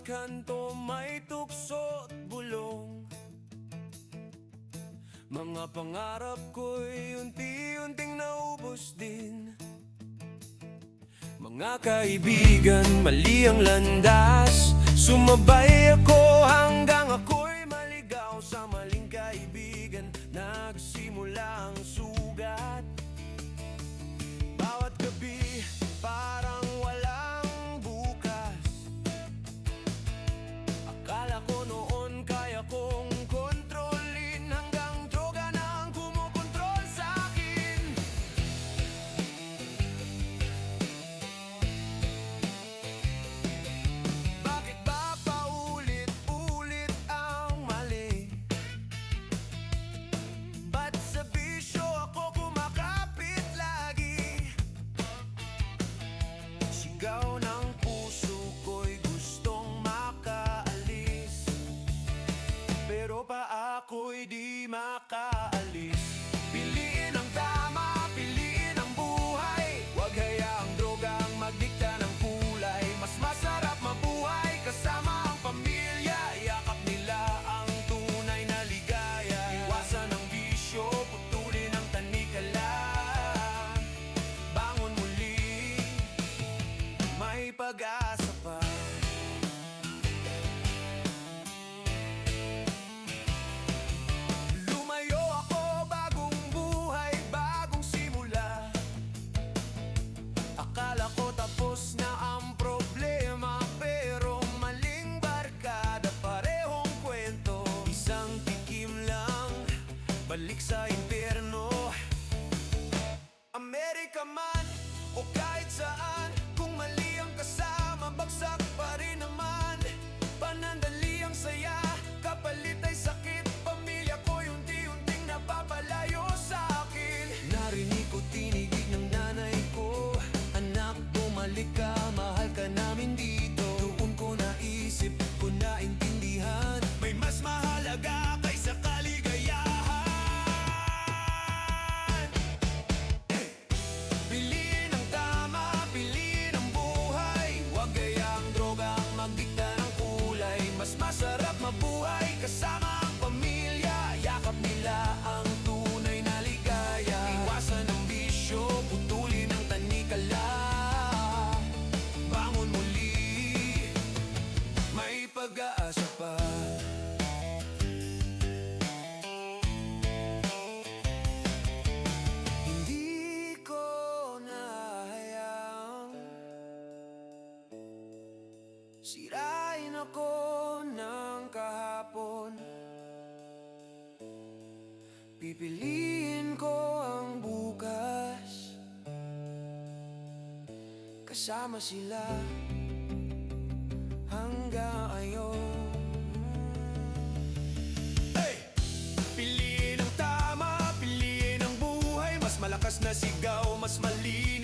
kanto may tukso't bulong. Mga pangarap ko'y unti-unting naubos din. Mga kaibigan, mali ang landas. Sumabay ako hanggang ako'y maligaw sa maling kaibigan. Nagsimula ang sugat. Bawat gabi parang walang bukas. Akala ko noon kaya kong kontrolin, hanggang droga na ang kumukontrol sa akin. Bakit ba paulit-ulit ang mali? Ba't sa bisyo ako kumakapit lagi? Sigaw ng puso ko'y gustong makaalis, pero pa ako'y di makaalis. Piliin ang tama, piliin ang buhay. Huwag hayaang drogang magdikta ng kulay. Mas masarap mabuhay kasama ang pamilya. Yakap nila ang tunay na ligaya. Iwasan ang bisyo, putulin ang tanikalan. Bangon muli, may pag-asa pa. Lumayo ako, bagong buhay, bagong simula. Akala ko tapos na ang problema, pero maling barkada, parehong kwento. Isang tikim lang, balik sa impyerno. Amerika man o kahit saan, kung mali ang kasama, bagsak pa rin naman. Panandali ang saya, kapalit ay sakit. Pamilya ko'y unti-unting napapalayo sa akin. Narinig ko tinigig ng nanay ko, anak, bumalik ka, mahal ka namin dito. Doon ko naisip, ko naintindihan, may mas mahalaga kaysa kaligayahan. Piliin ang tama, piliin ang buhay. Huwag gayang drogang magdikta ng kulay. Mas masarap mabuhay kasama ang pamilya. Yakap nila ang tunay na ligaya. Iwasan ang bisyo, putulin ang tanikala. Bangon muli, may pag-aasa pa. Hindi ko nahayang sirain ako ng kahapon. Pipiliin ko ang bukas, kasama sila hanggang ngayon. Piliin ang tama, piliin ang buhay. Mas malakas na sigaw, mas mali